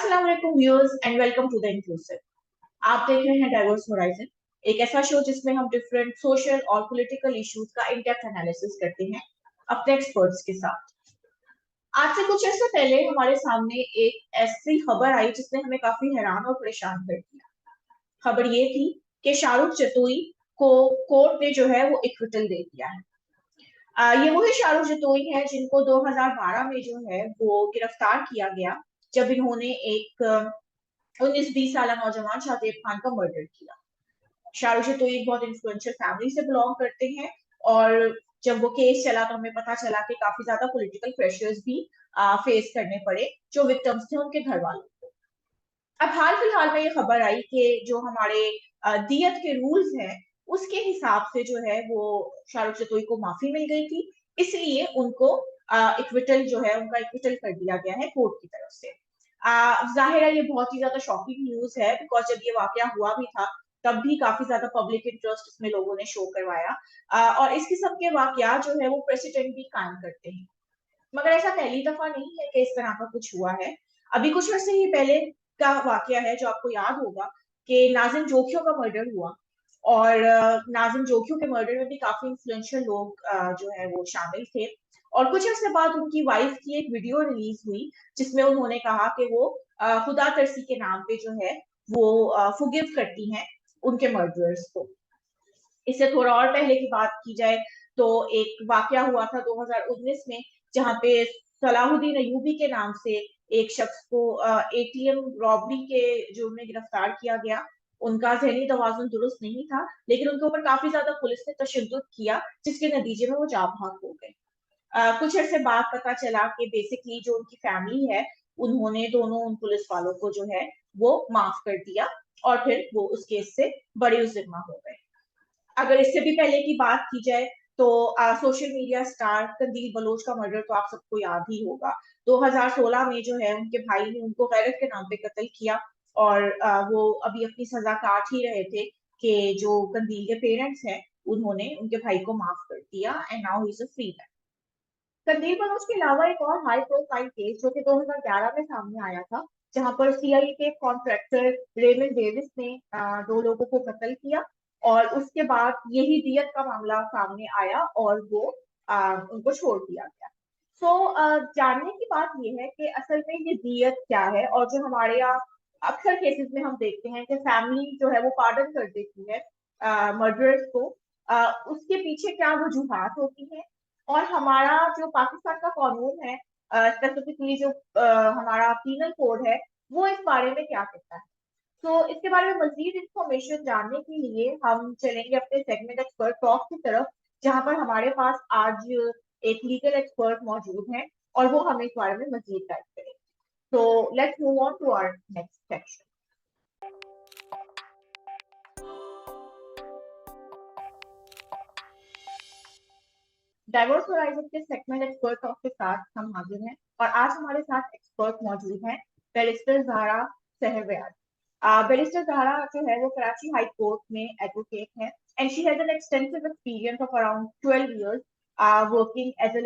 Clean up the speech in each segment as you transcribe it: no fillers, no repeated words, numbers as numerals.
अस्सलाम वालेकुम viewers and welcome to the inclusive. आप देख रहे हैं डाइवर्स होराइजन, एक ऐसा शो जिसमें हम डिफरेंट सोशल और पॉलिटिकल इश्यूज का इन डेप्थ एनालिसिस करते हैं अपने एक्सपर्ट्स के साथ। आज से कुछ अर्से पहले हमारे सामने एक ऐसी खबर आई जिसने हमें काफी हैरान और परेशान कर दिया। खबर ये थी कि शाहरुख जतोई को कोर्ट ने जो है वो एक्विटल दे दिया है। ये वही शाहरुख जतोई है जिनको 2012 में जो है वो गिरफ्तार किया गया जब इन्होंने एक 19-20 साल नौजवान शाहजेब खान का मर्डर किया। शाहरुख जतोई एक बहुत इन्फ्लुएंशियल फैमिली से बिलोंग करते हैं और जब वो केस चला तो हमें पता चला कि काफी ज्यादा पॉलिटिकल प्रेशर्स भी फेस करने पड़े जो विक्टिम्स थे उनके घर वालों को। अब हाल फिलहाल में ये खबर आई कि जो हमारे दियत के रूल्स हैं उसके हिसाब से जो है वो शाहरुख जतोई को माफी मिल गई थी, इसलिए उनको इक्विटल जो है उनका इक्विटल कर दिया गया है कोर्ट की तरफ से। जाहिर है ये बहुत ही ज्यादा शॉकिंग न्यूज है बिकॉज जब ये वाकया हुआ भी था तब भी काफी ज्यादा पब्लिक इंटरेस्ट इसमें लोगों ने शो करवाया। और इस किस्म के वाकया जो है वो प्रेसिडेंट भी कायम करते हैं, मगर ऐसा पहली दफा नहीं है कि इस तरह का कुछ हुआ है। अभी कुछ अर्से ही पहले का वाकया है जो आपको याद होगा कि नाजिम जोखियों का मर्डर हुआ और नाजिम जोखियों के मर्डर में भी काफी इन्फ्लुएंशियल लोग जो है वो शामिल थे। और कुछ अर्से बाद उनकी वाइफ की एक वीडियो रिलीज हुई जिसमें उन्होंने कहा कि वो खुदा तरसी के नाम पे जो है वो फुगिव करती हैं उनके मर्डरर्स को। इससे थोड़ा और पहले की बात की जाए तो एक वाकया हुआ था 2019 में जहां पे सलाहुद्दीन अयूबी के नाम से एक शख्स को एटीएम रॉबरी के जुर्म में गिरफ्तार किया गया। उनका जहनी तवाजुन दुरुस्त नहीं था लेकिन उनके ऊपर काफी ज्यादा पुलिस ने तशद्दुद किया जिसके नतीजे में वो जाँ भाग हो गए। कुछ अर्से बाद पता चला कि बेसिकली जो उनकी फैमिली है उन्होंने दोनों उन पुलिस वालों को जो है वो माफ कर दिया और फिर वो उस केस से बड़ी उजिरमा हो गए। अगर इससे भी पहले की बात की जाए तो सोशल मीडिया स्टार कंदील बलोच का मर्डर तो आप सबको याद ही होगा। 2016 में जो है उनके भाई ने उनको गैरत के नाम पे कत्ल किया और वो अभी अपनी सजा काट ही रहे थे कि जो कंदील के पेरेंट्स हैं उन्होंने उनके भाई को माफ कर दिया and now he is a free man. कंदील बलोच के अलावा एक और हाई प्रोफाइल केस जो कि 2011 में सामने आया था जहां पर सीआईए के कॉन्ट्रैक्टर रेमन डेविस ने दो लोगों को कत्ल किया और उसके बाद यही दियत का मामला सामने आया और वो उनको छोड़ दिया गया। जानने की बात यह है कि असल में ये दियत क्या है और जो हमारे यहाँ अक्सर केसेस में हम देखते हैं कि फैमिली जो है वो पार्डन कर देती है मर्डरर्स को। उसके पीछे क्या वजूहात होती हैं और हमारा जो पाकिस्तान का कानून है स्पेसिफिकली जो हमारा पीनल कोड है वो इस बारे में क्या कहता है। तो इसके बारे में मजीद इंफॉर्मेशन जानने के लिए हम चलेंगे अपने सेगमेंट एक्सपर्ट टॉक की तरफ जहां पर हमारे पास आज एक लीगल एक्सपर्ट मौजूद है और वो हमें इस बारे में मजीद गाइड करेंगे। तो let's move on to our next section. Diverse horizon के सेगमेंट एक्सपर्ट टॉक के साथ हम हाजिर हैं और आज हमारे साथ एक्सपर्ट मौजूद हैं बैरिस्टर ज़हरा सहर बयानी। बैरिस्टर ज़हरा जो है वो कराची हाई कोर्ट में एडवोकेट है and she has an extensive experience of around 12 years working as a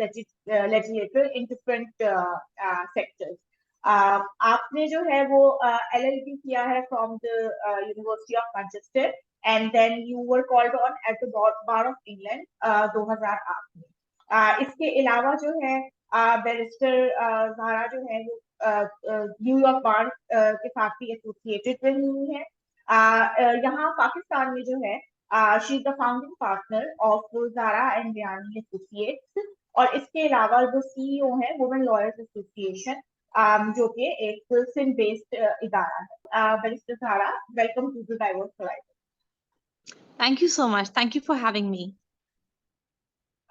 legislator in different sectors. आपने जो है वो LLB किया है from the university of Manchester and then you were called on at the bar of England 2008 में। इसके अलावा जो है बैरिस्टर ज़हरा जो है वो न्यूयॉर्क बार के साथ भी एसोसिएटेड रही हुई है। यहाँ पाकिस्तान में जो है she is the founding partner of Zahra and Vayani associates और इसके अलावा जो सीईओ है वुमेन लॉयर्स एसोसिएशन जो कि एक सिंध बेस्ड इदारा है। Barrister Zahra, welcome to the diverse horizon. Thank you so much. Thank you for having me.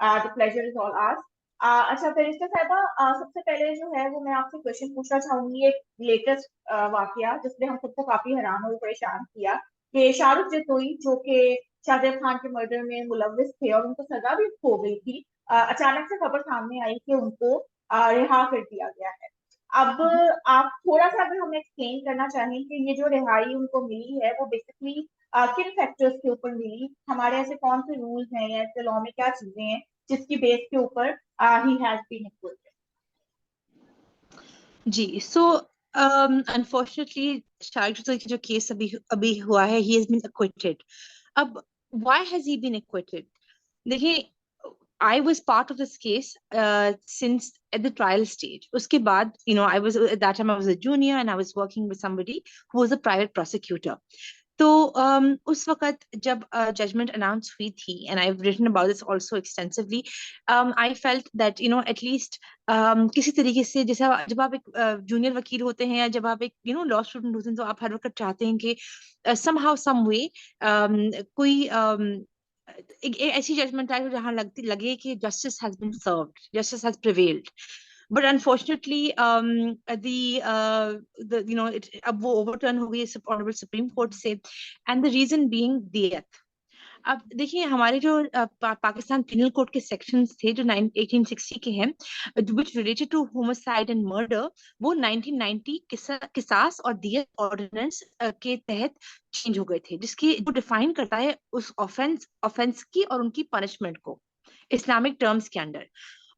The pleasure is all ours. अच्छा बैरिस्टर साहिबा, सबसे पहले जो है वो मैं आपसे क्वेश्चन पूछना चाहूंगी एक लेटेस्ट वाकया जिसने हम सबको काफी हैरान और परेशान किया कि शाहरुख जतोई जो कि शाहजेब खान के मर्डर में मुलविस थे और उनको सजा भी हो गई थी, अचानक से खबर सामने आई कि उनको रिहा कर दिया गया है। अब आप थोड़ा सा अगर हमें एक्सप्लेन करना चाहें कि ये जो रिहाई उनको मिली है वो बेसिकली किन फैक्टर्स के ऊपर मिली, हमारे ऐसे कौन से रूल्स हैं या ऐसे लॉ में क्या चीजें हैं जिसकी बेस के ऊपर ही हैज बीन एक्विटेड। जी, so Unfortunately, शाहरुख जतोई की जो केस अभी अभी हुआ है, he has been acquitted. अब why has he been acquitted? देखिए, I was part of this case since at the trial stage. उसके बाद, I was at that time I was a junior and I was working with somebody who was a private prosecutor. तो उस वक्त जब judgement announce हुई थी, and I have written about this also extensively, I felt that at least किसी तरीके से, जैसे जब आप एक जूनियर वकील होते हैं या जब आप एक लॉ स्टूडेंट होते हैं, तो आप हर वक्त चाहते हैं कि somehow some way कोई एक ऐसी जजमेंट आए जहां लगे कि justice has been served, justice has prevailed. But unfortunately, अब वो ओवरटर्न हो गई ऑनरेबल सुप्रीम कोर्ट से, एंड द रीजन बीइंग दियत. अब देखिए, हमारे जो पाकिस्तान पिनल कोड के सेक्शंस थे जो 1860 के हैं, which related to homicide and murder, वो 1990 किसास और दियत ऑर्डिनेंस के तहत चेंज हो गए थे, जिसकी जो डिफाइन करता है उस ऑफेंस की और उनकी पनिशमेंट को इस्लामिक टर्म्स के अंडर.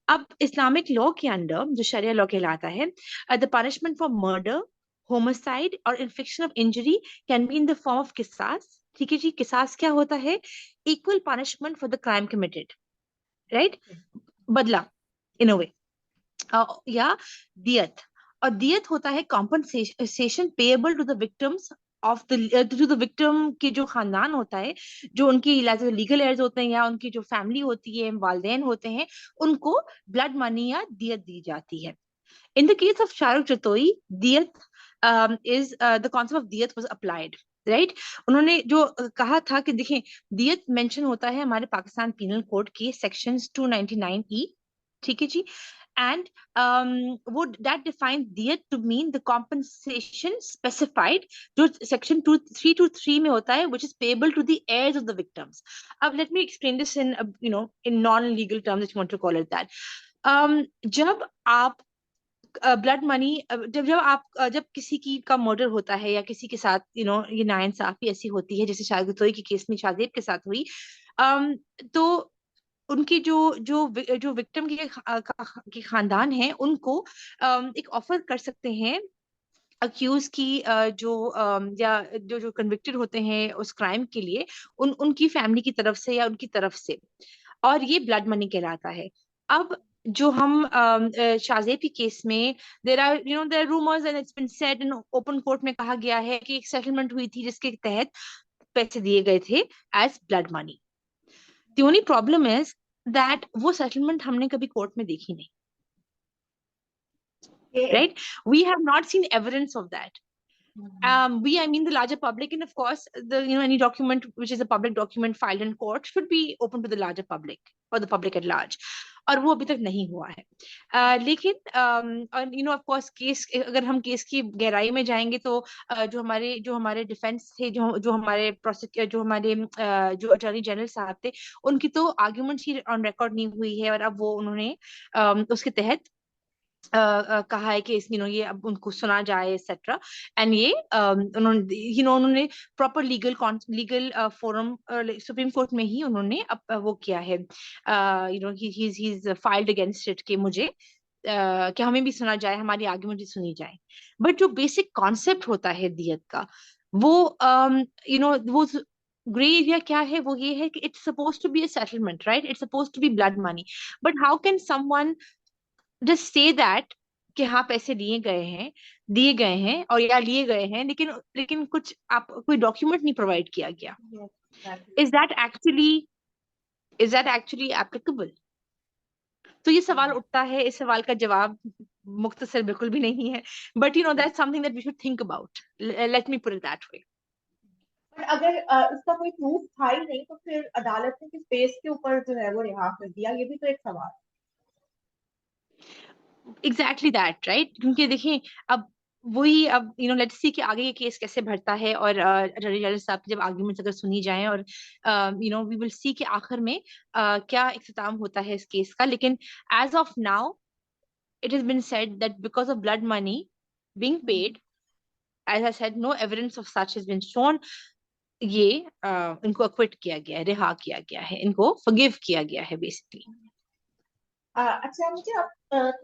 अब इस्लामिक लॉ के अंडर, जो शरिया लॉ कहलाता है, the punishment for murder, homicide और infliction of injury can be in the form of किसास. ठीक है जी. किसास क्या होता है? Equal punishment for the crime committed, right? बदला इन अ वे. या दियत. और दियत होता है compensation payable to the victims of the to the victim के जो खानदान होता है, जो उनकी लीगल एयर्स होते हैं या उनकी जो फैमिली होती है, वालदेन होते हैं, उनको ब्लड मनी या दियत दी जाती है. In the case of Shahrukh Jatoi, Diyat is the concept of Diyat was applied, right? उन्होंने जो कहा था कि देखें, दियत मेंशन होता है हमारे पाकिस्तान पीनल कोड के सेक्शंस 299E. ठीक है जी. एंड वो दैट डिफाइन दियत to mean the compensation specified, जो सेक्शन 323 में होता है, which is payable to the heirs of the victims. अब let me explain this in in non-legal terms, if you want to call it that. जब आप blood money, जब जब आप जब किसी की का मर्डर होता है या किसी के साथ ये नाइंसाफी ऐसी होती है, जैसे शाहिद तोई के केस में शाहजेब के साथ हुई, तो उनकी जो जो जो विक्टिम के खानदान है, उनको एक ऑफर कर सकते हैं अक्यूज की, या जो कन्विक्टेड होते हैं उस क्राइम के लिए, उनकी फैमिली की तरफ से या उनकी तरफ से, और ये ब्लड मनी कहलाता है. अब जो हम शाहजेब के केस में, there are rumours and it's been said in open court में, कहा गया है कि एक सेटलमेंट हुई थी जिसके तहत पैसे दिए गए थे as blood money. The only problem is that वो सेटलमेंट हमने कभी कोर्ट में देखी नहीं, right? We have not seen evidence of that. I mean the larger public, and of course, any document which is a public document filed in court should be open to the larger public or the public at large. और वो अभी तक नहीं हुआ है. लेकिन और of course case, अगर हम केस की गहराई में जाएंगे तो जो हमारे डिफेंस थे, जो हमारे जो अटॉर्नी जनरल साहब थे, उनकी तो आर्ग्यूमेंट्स ही ऑन रिकॉर्ड नहीं हुई है, और अब वो उन्होंने उसके तहत कहा है कि ये अब उनको सुना जाए एक्सेट्रा. एंड ये उन्होंने proper legal forum supreme court में ही उन्होंने अब वो किया है, he is filed against it कि मुझे कि हमें भी सुना जाए, हमारी आर्ग्यूमेंट भी सुनी जाए. बट जो बेसिक कॉन्सेप्ट होता है दियत का, वो वो ग्रे एरिया क्या है, वो ये है कि it's suppose to be a settlement, right? It's suppose to be blood money. But how can someone just say that कि हाँ, पैसे दिए गए हैं और या लिए गए हैं, लेकिन कुछ आप कोई डॉक्यूमेंट नहीं प्रोवाइड किया गया. Is that actually applicable? तो ये सवाल उठता है. इस सवाल का जवाब मुख्तसर बिल्कुल भी नहीं है, but that's something that we should think about. Let me put it that way. पर अगर इसका कोई प्रूफ था ही नहीं, तो फिर अदालत ने किस बेस के ऊपर जो है वो रिहा कर दिया, ये भी तो एक सवाल. Exactly that, right? क्योंकि देखिए, अब वही, अब लेट्स सी कि आगे ये केस कैसे बढ़ता है, और अटॉर्नी जनरल साहब की जब आर्ग्यूमेंट्स अगर सुनी जाएं, और वी विल सी कि आखिर में क्या इख्तिताम होता है इस केस का. लेकिन as of now it has been said that because of blood money being paid, as I said, no evidence of such has been shown. ये इनको अक्विट किया गया है, रिहा किया गया है, इनको फॉरगिव किया गया है बेसिकली. अच्छा, मुझे आप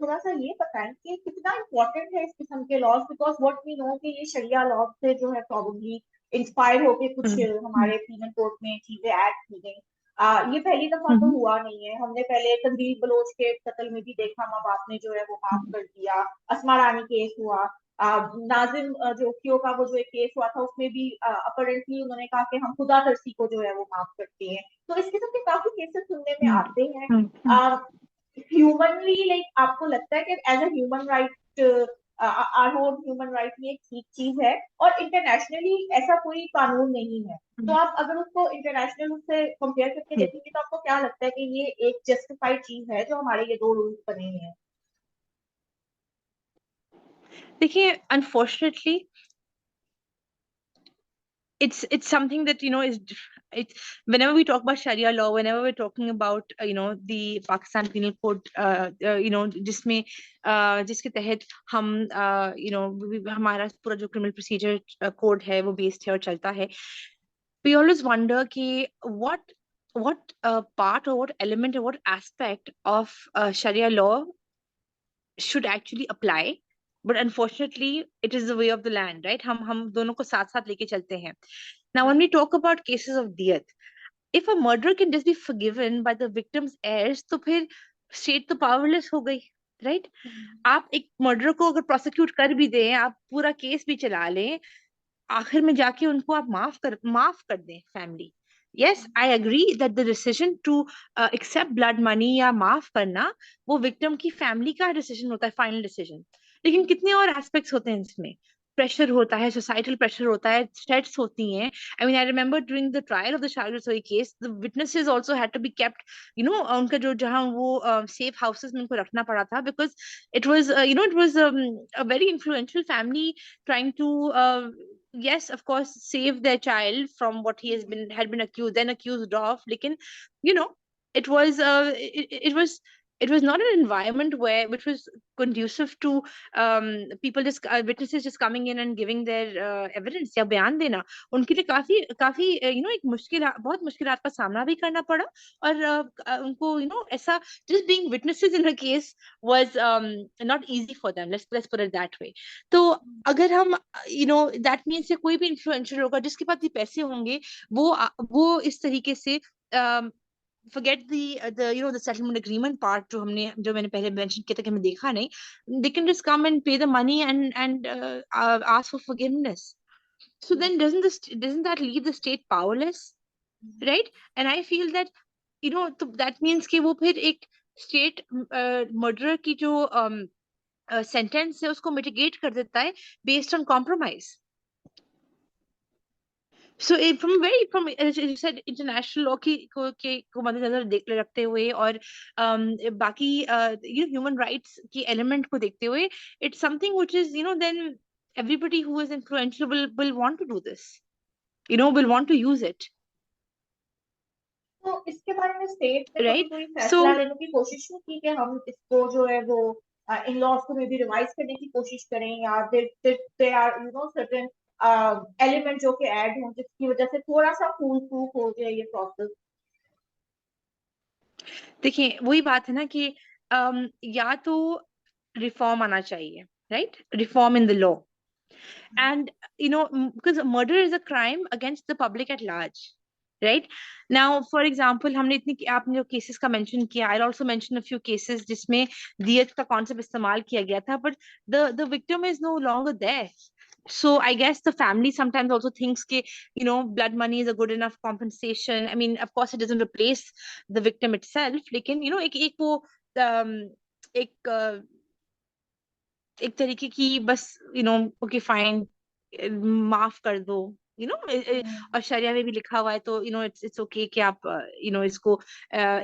थोड़ा सा ये बताएं कि कितना इम्पोर्टेंट है इस किस्म के laws, because what we know कि ये शरिया लॉ से जो है प्रॉब्लली इंस्पायर होके कुछ हमारे पीनल कोड में चीजें ऐड की गई। ये पहली दफा तो हम्म हुआ नहीं है, हमने पहले तंजील बलोच के कत्ल में भी देखा, माँ बाप ने जो है वो माफ कर दिया। अस्मा रानी केस हुआ, नाजिम जो क्यों का वो जो एक केस हुआ था उसमें भी अपरेंटली उन्होंने कहा कि हम खुदा तरसी को जो है वो माफ करते हैं। तो इस किस्म के काफी केसेस सुनने में हम्म आते हैं। हम्म ह्यूमनली लाइक आपको लगता है कि as a human right or human right में एक ठीक चीज है, और इंटरनेशनली ऐसा कोई कानून नहीं है। तो हम्म आप अगर उसको इंटरनेशनल उससे कंपेयर करके हम्म। देखेंगे तो आपको क्या लगता है कि ये एक जस्टिफाइड चीज है जो हमारे ये दो रूल्स बने हैं? देखिए, unfortunately it's something that is it's whenever we talk about Sharia law, whenever we're talking about the Pakistan Penal Code, जिसमें जिसके तहत हम हमारा पूरा जो क्रिमिनल प्रोसीजर कोड है वो बेस्ड है और चलता है, we always wonder कि what part or what element or what aspect of Sharia law should actually apply. But unfortunately it is the way of the land, right? हम दोनों को साथ साथ लेके चलते हैं. Now when we talk about cases of diyat, if a murderer can just be forgiven by the victim's heirs, तो फिर स्टेट तो पावरलेस हो गई, राइट? आप एक मर्डर को अगर प्रोसिक्यूट कर भी दें, आप पूरा केस भी चला लें, आखिर में जाके उनको आप माफ कर दें family. Yes, I agree that the decision to accept blood money या माफ करना वो विक्टिम की फैमिली का डिसीजन होता है, फाइनल डिसीजन. लेकिन कितने और एस्पेक्ट्स होते हैं इसमें. प्रेशर होता है, सोसाइटल प्रेशर होता है, थ्रेट्स होती हैं. I mean, I remember during the trial of the Shahrukh Jatoi case, the witnesses also had to be kept, उनका जो जहां वो सेफ हाउसेस में उनको रखना पड़ा था, because it was a very influential family trying to yes, of course, save their child from what he had been accused of. Lekin, you know, it was it was not an environment which was conducive to people just witnesses just coming in and giving their evidence या बयान देना. उनके लिए काफी काफी एक मुश्किल, बहुत मुश्किलात का सामना भी करना पड़ा. और उनको ऐसा just being witnesses in a case was not easy for them. Let's put it that way. तो अगर हम दैट मीन्स कोई भी इन्फ्लुएंसर होगा जिसके पास ये पैसे होंगे, वो इस तरीके से forget the settlement agreement part जो मैंने पहले मेंशन किया था कि हमें देखा नहीं. They can just come and pay the money and ask for forgiveness. So then doesn't that leave the state powerless, right? And I feel that तो that means कि वो फिर एक स्टेट मर्डरर की जो सेंटेंस है उसको मिटिगेट कर देता है based on compromise. So from as you said international law को मद्देनजर रखते हुए और बाकी ह्यूमन राइट्स की एलिमेंट को देखते हुए, it's something which is then everybody who is influential will want to do this, will want to use it, तो इसके बारे में स्टेट ने कभी right? कोई So फैसला लेने की कोशिश नहीं की कि हम इसको जो है वो इन लॉज को में भी रिवाइज करने की कोशिश करें, या दे आर सर्टेन एलिमेंट जो कि ऐड हों जिसकी वजह से थोड़ा सा फूल प्रूफ हो जाए ये प्रोसेस? देखिए, वही बात है ना कि या तो रिफॉर्म आना चाहिए, right? Reform in the law. And because murder is a crime against the public at large, right? Now for example, हमने इतनी आपने जो केसेस का मेंशन किया, I'll also mention a few cases जिसमें दियत का कॉन्सेप्ट इस्तेमाल किया गया था, but the victim is no longer there. So I guess the family sometimes also thinks कि blood money is a good enough compensation. I mean, of course it doesn't replace the victim itself, लेकिन एक वो एक एक तरीके की बस okay fine, माफ कर दो, और शरिया में भी लिखा हुआ है, तो इट्स ओके कि आप इसको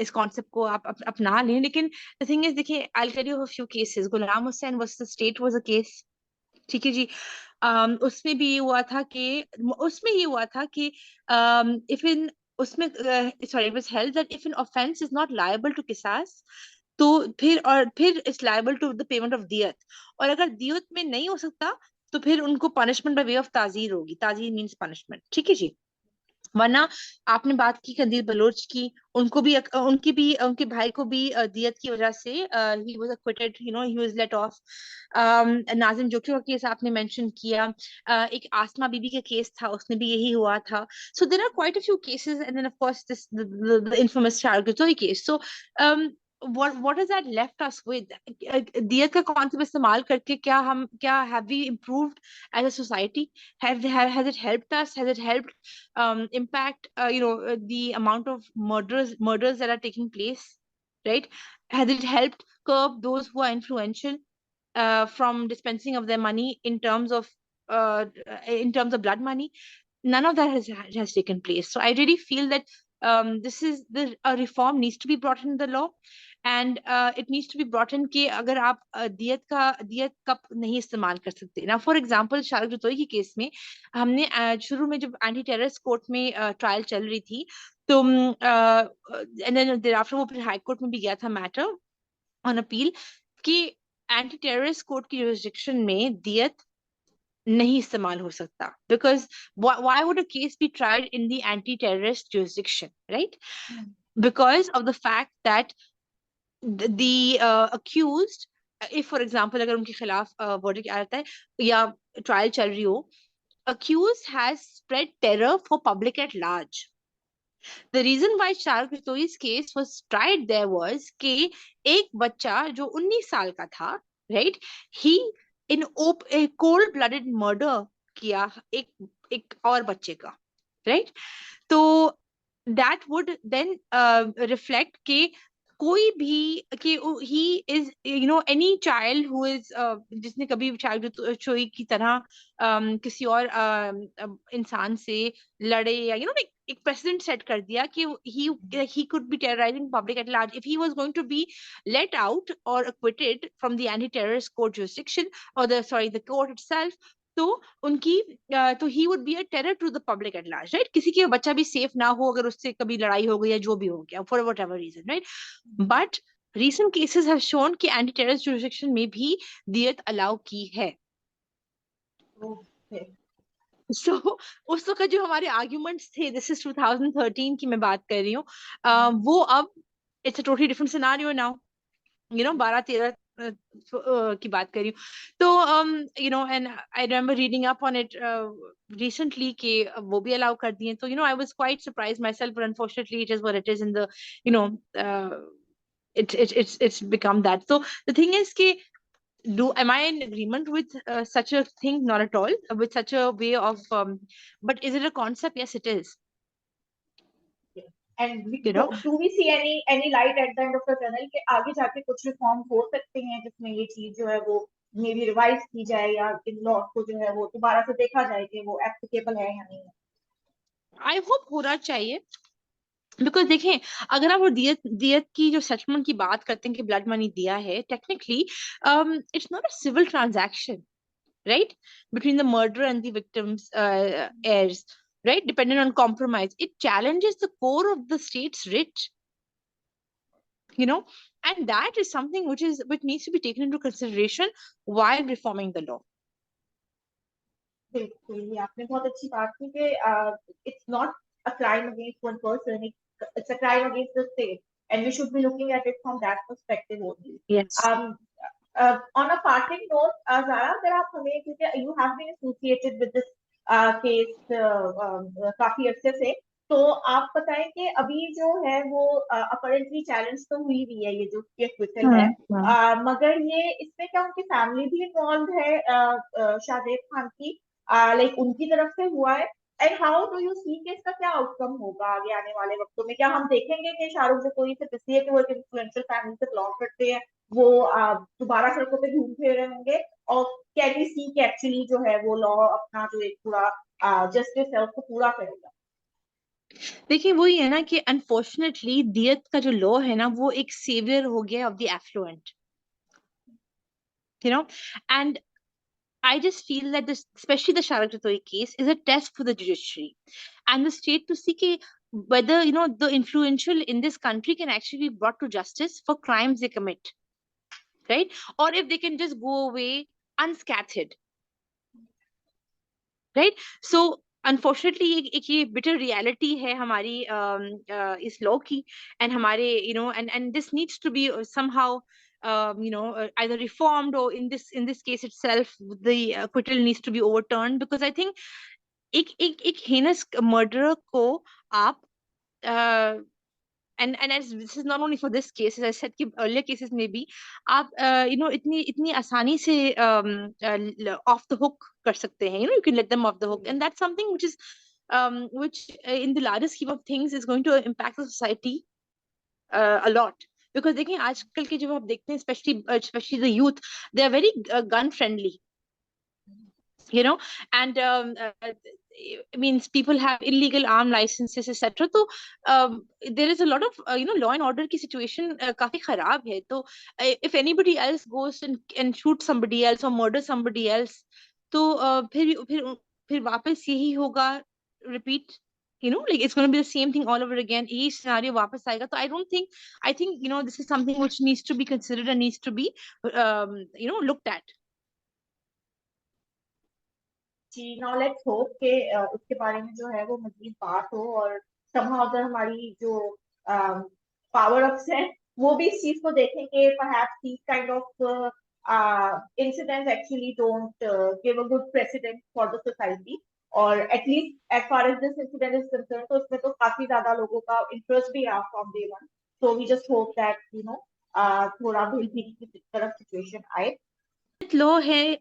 इस कॉन्सेप्ट को आप अपना लें. लेकिन द थिंग इज, देखिए, I will tell you a few cases. Ghulam Hussain versus state was a case, ठीक है जी. उसमें भी ये हुआ था कि इफ इन उसमें sorry, it was held that if an offence is not liable to किसास, तो फिर it's liable to the payment of दियत. और अगर दियत में नहीं हो सकता तो फिर उनको पनिशमेंट बाय वे ऑफ ताजीर होगी. ताजीर मींस पनिशमेंट, ठीक है जी. वरना आपने बात की कंदील बलोच की, उनके भाई को भी दियत की वजह से he was acquitted, he was let off. Nazim Jokhio का केस आपने मेंशन किया, एक आसमा बीबी का केस था, उसमें भी यही हुआ था। So there are quite a few cases, and then of course this the infamous Shahrukh Joi case. So what has that left us with? दियत का कॉन्सेप्ट इस्तेमाल करके क्या have we improved as a society? Has it helped us? Has it helped impact the amount of murders that are taking place, right? Has it helped curb those who are influential from dispensing of their money uh, in terms of blood money? None of that has taken place. So I really feel that this is a reform needs to be brought in the law, and it needs to be brought in कि अगर आप दियत कब नहीं इस्तेमाल कर सकते ना। For example Shahrukh Jatoi के केस में हमने शुरू में जब एंटी टेररिस्ट कोर्ट में ट्रायल चल रही थी, तो एंड देन देयरआफ्टर वो फिर हाई कोर्ट में भी गया था मैटर ऑन अपील कि एंटी टेररिस्ट कोर्ट की जुरिस्डिक्शन में दियत नहीं इस्तेमाल हो सकता, because why would a case be tried in the anti-terrorist jurisdiction, right? Because of the fact that the accused, if for example अगर उनके खिलाफ verdict आ जाता है या ट्रायल चल रही हो, accused has spread terror for public at large. The reason why Shahrukh Jatoi's case was tried there was कि एक बच्चा जो 19 साल का था, right? He in a cold blooded murder किया एक और बच्चे का, right? तो that would then reflect कि कोई भी कि he is any child who is जिसने कभी शाहरुख जतोई की तरह किसी और इंसान से लड़े या एक प्रेसिडेंट सेट कर दिया कि he could be terrorizing public at large. If he was going to be let out or acquitted from the anti-terrorist court jurisdiction or the court itself, तो उनकी तो ही would be a terror to the public at large, right? किसी के बच्चा भी safe ना हो अगर उससे कभी लड़ाई हो गई या जो भी हो गया for whatever reason, right? But recent cases have shown कि एंटी टेररिस्ट जुरिस्डिक्शन में भी दियत अलाउ की है। सो उस वक्त जो हमारे आर्ग्यूमेंट्स थे, दिस इज 2013 की मैं बात कर रही हूँ, वो अब it's a totally different scenario now, 12-13 की बात कर रही हूँ। तो and I remember reading up on it recently कि वो भी अलाउ कर दिए। तो I was quite surprised my self, but unfortunately it is what it is in the it's become that. So the thing is कि am I in agreement with such a thing? Not at all. With such a way of but is it a concept? Yes, it is. And do we see any light at the end of the tunnel कि आगे जाके कुछ reform हो सकते हैं जिसमें ये चीज जो है वो मे बी रिवाइज की जाए या इन लॉ को जो है वो दोबारा से देखा जाए कि वो एप्लीकेबल है या नहीं है? आई होप होना चाहिए, बिकॉज देखें अगर आप वो दियत की जो सेटलमेंट की बात करते हैं कि ब्लड मनी दिया है, technically it's not a civil transaction, right, between the murderer and the victim's heirs, right, dependent on compromise. It challenges the core of the state's writ, and that is something which needs to be taken into consideration while reforming the law. बिल्कुल, ये आपने बहुत अच्छी बात की कि it's not a crime against one person, it's a crime against the state, and we should be looking at it from that perspective only. Yes. On a parting note, Zara, अगर आप हमें, क्योंकि you have been associated with this case काफी अर्से से, तो आप बताएं कि अभी जो है वो अपरेंटली चैलेंज तो हुई भी है ये जो एक्विटल है, मगर ये इसमें क्या उनकी फैमिली भी इन्वॉल्व है शाहजेब खान की, लाइक उनकी तरफ से हुआ है? And how do you see कि इसका क्या आउटकम होगा आगे आने वाले वक्तों में? क्या हम देखेंगे कि शाहरुख जतोई सिर्फ इसलिए कि वो एक इन्फ्लुएंशियल फैमिली से बिलोंग करते हैं वो दोबारा सड़कों पे घूम फिर रहे होंगे, और कैन वी सी कि एक्चुअली जो है वो लॉ अपना जो एक पूरा जस्टिस है उसको पूरा करेगा? देखिए वही है ना कि अनफॉर्चुनेटली दियत का जो लॉ है ना वो एक सेवियर हो गया of the affluent, and I just feel that this, especially the Shahrukh Jatoi case, is a test for the judiciary and the state to see whether the influential in this country can actually be brought to justice for crimes they commit, right? Or if they can just go away unscathed, right? So unfortunately एक ये bitter reality है हमारी इस law की, and हमारे and this needs to be somehow either reformed, or in this case itself the acquittal needs to be overturned, because I think एक heinous murderer को आप and as this is not only for this case, as I said कि earlier cases में भी आप इतनी आसानी से off the hook कर सकते हैं, you can let them off the hook, and that's something which is which in the larger scheme of things is going to impact the society a lot. Because देखिए आजकल के जो आप देखते हैं, especially the youth, they are very gun friendly, and means people have illegal arm licenses, etc. So there is a lot of law and order की situation काफी खराब है. तो if anybody else goes and shoots somebody else or murders somebody else, तो फिर वापस यही होगा, repeat, like it's going to be the same thing all over again. यही scenario वापस आएगा. So I think this is something which needs to be considered and needs to be looked at. जी, now let's hope के इसके बारे में जो है वो मजीद बात हो, और somehow अगर हमारी जो पावर अप्स है वो भी इस चीज को देखें कि perhaps these kind of incidents actually don't give a good precedent for the society, और at least as far as this incident is concerned, तो इसमें तो काफी ज्यादा लोगों का इंटरेस्ट भी रहा from day one. So we just hope that थोड़ा बेहतरी की तरफ सिचुएशन आए. Law है,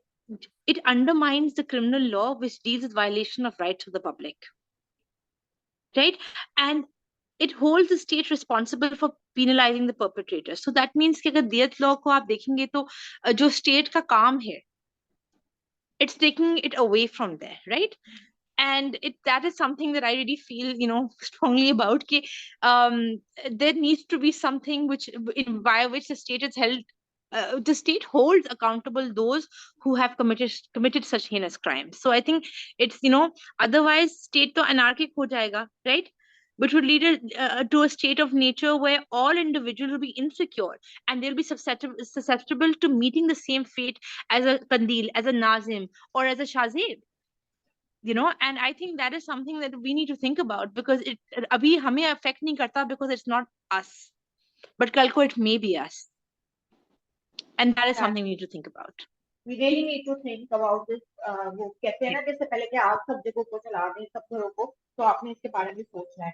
it undermines the criminal law which deals with violation of rights of the public, right? And it holds the state responsible for penalizing the perpetrators. So that means कि अगर दियत law को आप देखेंगे तो जो state का काम है, it's taking it away from there, right? And that is something that I really feel strongly about. There needs to be something by which the state is held. The state holds accountable those who have committed such heinous crimes. So I think it's otherwise state to anarchic ho jayega, right? Which would lead to a state of nature where all individuals will be insecure, and they'll be susceptible to meeting the same fate as a Kandil, as a Nazim, or as a Shahzeb. And I think that is something that we need to think about, because it abhi hame affect nahi karta because it's not us, but kal ko it may be us, and that is something we need to think about. We really need to think about this. वो कहते हैं ना, जैसे पहले कि आप सब जगहों को चला दें, सब घरों को, तो आपने इसके बारे में सोचना है.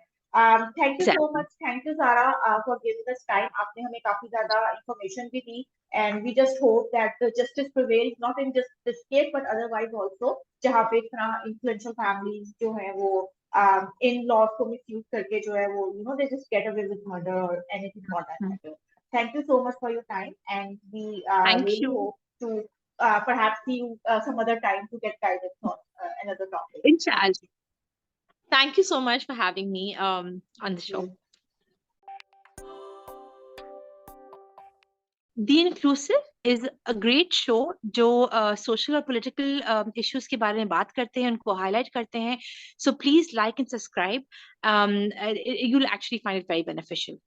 Thank you so much. Thank you, Zara, for giving us time. आपने हमें काफी ज्यादा information भी दी, and we just hope that the justice prevails, not in just this case but otherwise also, जहाँ पे इतना influential families जो हैं वो in laws को misuse करके जो है वो they just get away with murder or anything for that matter. Thank you so much for your time, and we really hope to perhaps see you some other time to get guidance on another topic. Inshallah. Thank you so much for having me on the show. The Inclusive is a great show जो social और political issues के बारे में बात करते हैं, उनको highlight करते हैं. So please like and subscribe. You'll actually find it very beneficial.